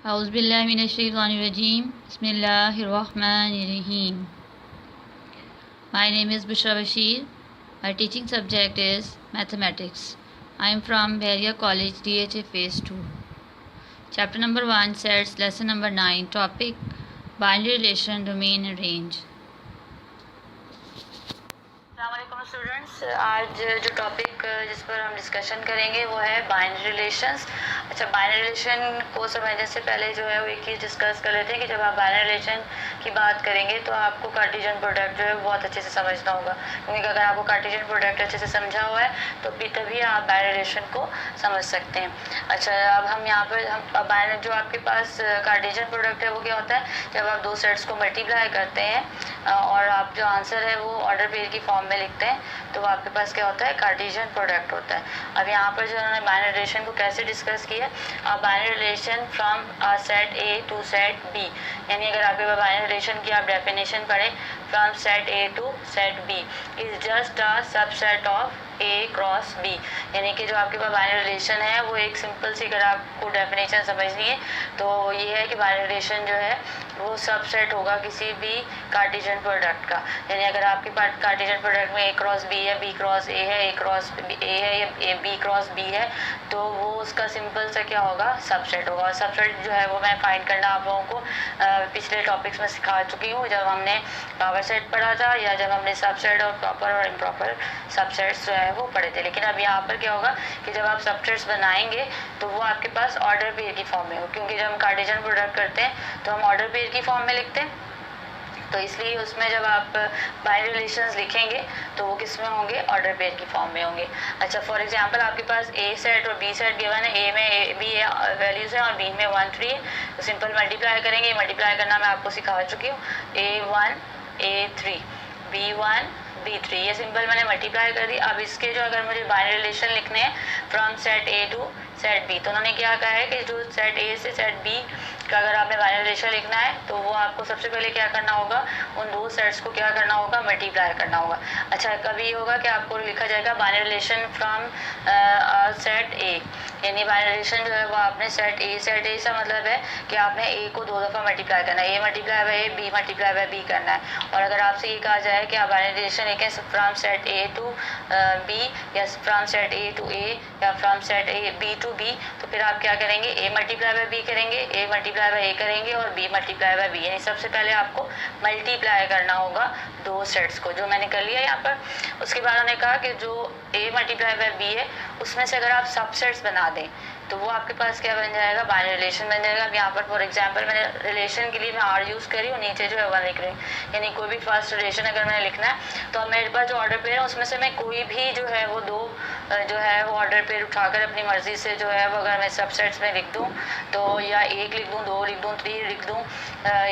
Auzubillahiminash-shaytanir-rajim. Bismillahir-rahmanir-rahim. My name is Bushra Bashir. My teaching subject is mathematics. I am from Beria College, DHA Phase 2. Chapter number 1, sets, lesson number 9. Topic: binary relation, domain and range. अस्सलामुअलैकुम students, आज जो topic जिस पर हम discussion करेंगे वो है binary relations. अच्छा, बाइनरी रिलेशन को समझने से पहले जो है वो एक चीज़ डिस्कस कर लेते हैं कि जब आप बाइनरी रिलेशन की बात करेंगे तो आपको कार्टेशियन प्रोडक्ट जो है बहुत अच्छे से समझना होगा, क्योंकि अगर आपको कार्टेशियन प्रोडक्ट अच्छे से समझा हुआ है तो भी तभी आप बाइनरी रिलेशन को समझ सकते हैं। अच्छा, अब हम यहाँ पर बाइनरी जो आपके पास कार्टेशियन प्रोडक्ट है वो क्या होता है, जब आप दो सेट्स को मल्टीप्लाई करते हैं और आप जो आंसर है वो ऑर्डर पेयर की फॉर्म में लिखते हैं तो वो आपके पास क्या होता है, कार्टेशियन प्रोडक्ट होता है। अब यहाँ पर जो उन्होंने बाइनरी रिलेशन को कैसे डिस्कस किया, binary relation from set A to set B, यानी अगर आपके पास बाइनरी रिलेशन की आप डेफिनेशन पढ़ें, from set A to set B is just a subset of A cross B, यानी कि जो आपके पास बाइनरी रिलेशन है वो एक सिंपल सी, अगर आपको डेफिनेशन समझनी है तो ये है कि बाइनरी रिलेशन जो है वो सबसेट होगा किसी भी कार्टेशियन प्रोडक्ट का। यानी अगर आपके पास कार्टेशियन प्रोडक्ट में ए क्रॉस बी है, बी क्रॉस ए है, ए क्रॉस ए है या बी क्रॉस बी है, तो वो उसका सिंपल सा क्या होगा, सबसेट होगा। और सबसेट जो है वो मैं फाइंड करना आप लोगों को पिछले टॉपिक्स में सिखा चुकी हूँ, जब हमने पावर सेट पढ़ा था या जब हमने सबसेट और प्रॉपर और इम्प्रॉपर सबसेट्स जो है वो पढ़े थे। लेकिन अब यहाँ पर क्या होगा कि जब आप सबसेट्स बनाएंगे तो वो आपके पास ऑर्डर पेयर की फॉर्म में हो, क्योंकि जब हम कार्टेशियन प्रोडक्ट करते हैं तो हम ऑर्डर पेयर की फॉर्म में लिखते हैं, तो इसलिए उसमें जब आप बाइनरी रिलेशंस लिखेंगे तो वो किस में होंगे, ऑर्डर पेयर की फॉर्म में होंगे। अच्छा, फॉर एग्जांपल आपके पास ए सेट और बी सेट गिवन है, ए में बी वैल्यूज़ हैं और बी में 1 3 है, तो सिंपल मल्टीप्लाई करेंगे। मल्टीप्लाई करना मैं आपको सिखा चुकी हूँ, A1 A3 B1 B3, ये सिंपल मैंने मल्टीप्लाई कर दी। अब इसके जो अगर मुझे बाइनरी रिलेशन लिखने हैं from set A to set B, तो उन्होंने क्या कहा है कि जो सेट ए से सेट बी का अगर आपने बाइनरी रिलेशन लिखना है तो वो आपको सबसे पहले क्या करना होगा, उन दो सेट्स को क्या करना होगा, मल्टीप्लाई करना होगा। अच्छा, कभी होगा कि आपको लिखा जाएगा बाइनरी रिलेशन फ्रॉम सेट ए, यानी बाइनरी रिलेशन जो है वो आपने सेट ए से मतलब है कि आपने ए को दो दफ़ा मल्टीप्लाई करना है, A multiply by A, B multiply by B करना है। और अगर आपसे ये कहा जाए कि आप बाइनरी रिलेशन लिखें from set A to B या from set A to A या from set A B to B, तो फिर आप क्या करेंगे, ए मल्टीप्लाई बाय बी करेंगे, ए मल्टीप्लाई बाय ए करेंगे और बी मल्टीप्लाई बाय बी, यानी सबसे पहले आपको मल्टीप्लाई करना होगा दो सेट्स को, जो मैंने कर लिया यहाँ पर। उसके बाद उन्होंने कहा कि जो ए मल्टीप्लाई बाय बी है उसमें से अगर आप सबसेट्स बना दें तो वो आपके पास क्या बन जाएगा, बाइनरी रिलेशन बन जाएगा। अब यहाँ पर फॉर एग्जांपल मैंने रिलेशन के लिए मैं आर यूज़ करी और नीचे जो है 1 लिख रही हूँ, यानी कोई भी फर्स्ट रिलेशन अगर मैंने लिखना है तो अब मेरे पास जो ऑर्डर पेयर है उसमें से मैं कोई भी जो है वो दो जो है वो ऑर्डर पेयर उठाकर अपनी मर्ज़ी से जो है वो अगर मैं सबसेट्स में लिख दूँ तो या 1 लिख दूँ, 2 लिख दूँ, 3 लिख दूँ,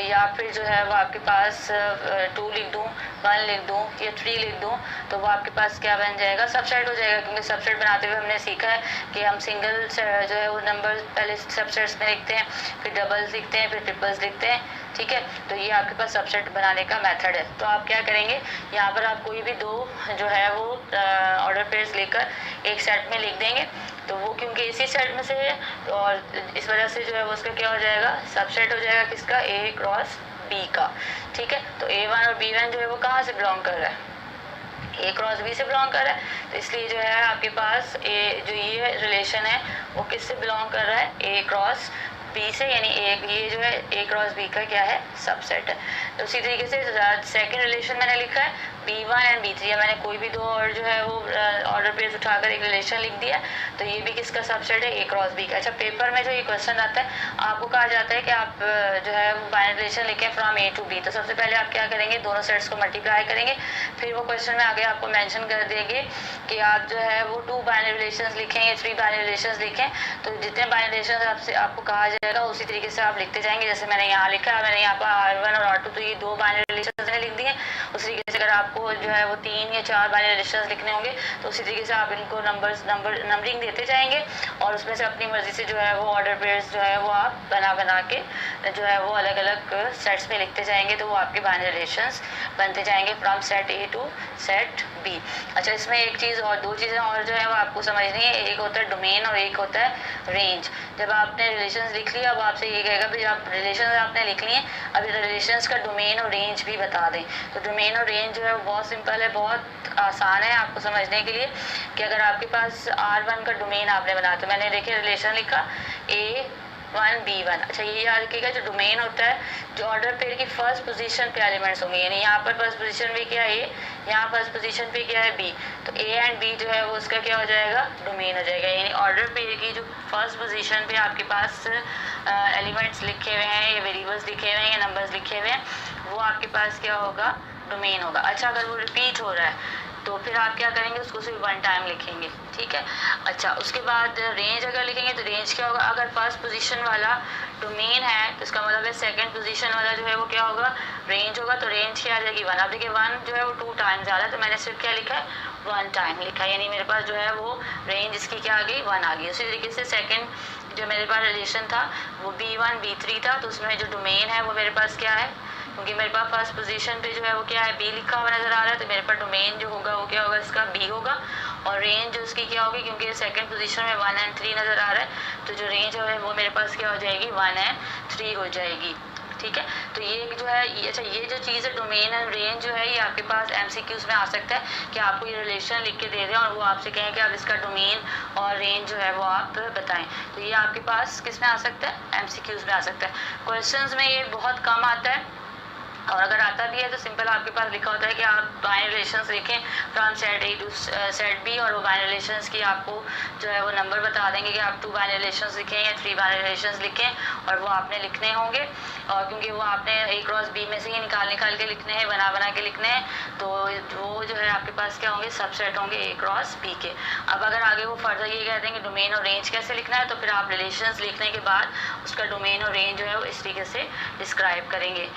या फिर जो है वो आपके पास 2 लिख दूँ, 1 लिख दूँ या 3 लिख दूँ, तो वो आपके पास क्या बन जाएगा, सबसेट हो जाएगा। क्योंकि सबसेट बनाते हुए हमने सीखा है कि हम सिंगल जो है वो नंबर पहले सबसेट्स में लिखते हैं, फिर डबल्स लिखते हैं, फिर ट्रिपल्स लिखते हैं, ठीक है। तो ये आपके पास सबसेट बनाने का मेथड है। तो आप क्या करेंगे, यहाँ पर आप कोई भी दो जो है वो ऑर्डर पेयर्स लेकर एक सेट में लिख देंगे, तो वो क्योंकि इसी सेट में से है और इस वजह से जो है वो उसका क्या हो जाएगा, सबसेट हो जाएगा किसका, ए क्रॉस बी का, ठीक है। तो A1 और B1 जो है वो कहाँ से बिलोंग कर रहा है, ए क्रॉस बी से बिलोंग कर रहा है, तो इसलिए जो है आपके पास ए जो ये रिलेशन है वो किससे बिलोंग कर रहा है, ए क्रॉस बी से, यानी ये जो है ए क्रॉस बी का क्या है, सबसेट है। तो उसी तरीके से सेकंड रिलेशन मैंने लिखा है B1 एंड B3, या मैंने कोई भी दो और जो है वो ऑर्डर पेयर्स उठाकर एक रिलेशन लिख दिया, तो ये भी किसका सबसेट है, ए क्रॉस बी का। अच्छा, पेपर में जो ये क्वेश्चन आता है आपको कहा जाता है कि आप जो है वो बाइनरी रिलेशन लिखें फ्रॉम ए टू बी, तो सबसे पहले आप क्या करेंगे, दोनों सेट्स को मल्टीप्लाई करेंगे, फिर वो क्वेश्चन में आगे आपको मेंशन कर देंगे कि आप जो है वो 2 बाइनरी रिलेशंस लिखें या 3 बाइनरी रिलेशंस लिखें, तो जितने बाइनरी रिलेशंस आपको कहा जाएगा उसी तरीके से आप लिखते जाएंगे। जैसे मैंने यहाँ लिखा है, मैंने यहाँ पर R1 और R2 तो ये 2 बाइनरी रिलेशंस लिख दिए। उसी तरीके से अगर आपको जो है वो 3 या 4 बाइनरी रिलेशंस लिखने होंगे तो उसी तरीके से आप इनको नंबरिंग देते जाएंगे और उसमें से अपनी मर्जी से जो है वो ऑर्डर पेयर्स जो है वो आप बना के जो है वो अलग अलग सेट्स में लिखते जाएंगे तो वो आपके बाइनरी रिलेशंस बनते जाएंगे from set A to set B. अच्छा, इसमें एक चीज़ और, दो चीज़ें और जो है वो आपको समझनी है। एक होता है डोमेन और एक होता है रेंज। जब आपने रिलेशंस लिख लिया, अब आपसे ये कहेगा भाई आप रिलेशंस आपने लिख लिए, अब रिलेशंस का डोमेन और रेंज भी बता दें। तो डोमेन और रेंज जो है वो बहुत सिंपल है, बहुत आसान है आपको समझने के लिए। कि अगर आपके पास R1 का डोमेन आपने बनाया, तो मैंने देखिए रिलेशन लिखा A1 B1। अच्छा, ये याद रखिएगा जो डोमेन होता है, जो ऑर्डर पेयर की फर्स्ट पोजीशन पे एलिमेंट्स होंगे, यानी यहाँ पर फर्स्ट पोजीशन पे क्या है A, यहाँ फर्स्ट पोजीशन पे क्या है B, तो A एंड B जो है वो उसका क्या हो जाएगा, डोमेन हो जाएगा। यानी ऑर्डर पेयर की जो फर्स्ट पोजीशन पे आपके पास एलिमेंट्स लिखे हुए हैं या वेरिएबल्स लिखे हुए हैं या नंबर्स लिखे हुए हैं, वो आपके पास क्या होगा, डोमेन होगा। अच्छा, अगर वो रिपीट हो रहा है तो फिर आप क्या करेंगे, उसको सिर्फ वन टाइम लिखेंगे, ठीक है। अच्छा, उसके बाद रेंज अगर लिखेंगे तो रेंज क्या होगा, अगर फर्स्ट पोजीशन वाला डोमेन है तो इसका मतलब है सेकंड पोजीशन वाला जो है वो क्या होगा, रेंज होगा। तो रेंज क्या आ जाएगी, 1। अब देखिए 1 जो है वो 2 टाइम्स आ रहा है, तो मैंने सिर्फ क्या लिखा है, 1 टाइम लिखा है, यानी मेरे पास जो है वो रेंज इसकी क्या आ गई, 1 आ गई। उसी तरीके से सेकेंड जो मेरे पास रिलेशन था वो B1 B3 था, तो उसमें जो डोमेन है वो मेरे पास क्या है, क्योंकि मेरे पास फर्स्ट पोजीशन पे जो है वो क्या है, B लिखा हुआ नज़र आ रहा है, तो मेरे पास डोमेन जो होगा वो क्या होगा, इसका B होगा। और रेंज जो उसकी क्या होगी, क्योंकि सेकंड पोजीशन में 1 एंड 3 नज़र आ रहा है, तो जो रेंज है वो मेरे पास क्या हो जाएगी, 1 एंड 3 हो जाएगी, ठीक है। तो ये जो है अच्छा, ये जो चीज़ है डोमेन एंड रेंज जो है, ये आपके पास MCQs में आ सकता है कि आपको ये रिलेशन लिख के दे दें और वो आपसे कहें कि आप इसका डोमेन और रेंज जो है वो आप बताएं। तो ये आपके पास किस में आ सकता है, MCQs में आ सकता है। क्वेश्चंस में ये बहुत कम आता है, और अगर आता भी है तो सिंपल आपके पास लिखा होता है कि आप बाइनरी रिलेशंस लिखें from set A to set B, और वो बाइनरी रिलेशंस की आपको जो है वो नंबर बता देंगे कि आप 2 बाइनरी रिलेशंस लिखें या 3 बाइनरी रिलेशंस लिखें, और वो आपने लिखने होंगे। और क्योंकि वो आपने A क्रॉस B में से ही निकाल के लिखने हैं, बना के लिखने हैं, तो वो जो है आपके पास क्या होंगे, सबसेट होंगे A क्रॉस B के। अब अगर आगे वो फर्दर ये कहते हैं कि डोमेन और रेंज कैसे लिखना है, तो फिर आप रिलेशंस लिखने के बाद उसका डोमेन और रेंज जो है वो इस तरीके से डिस्क्राइब करेंगे।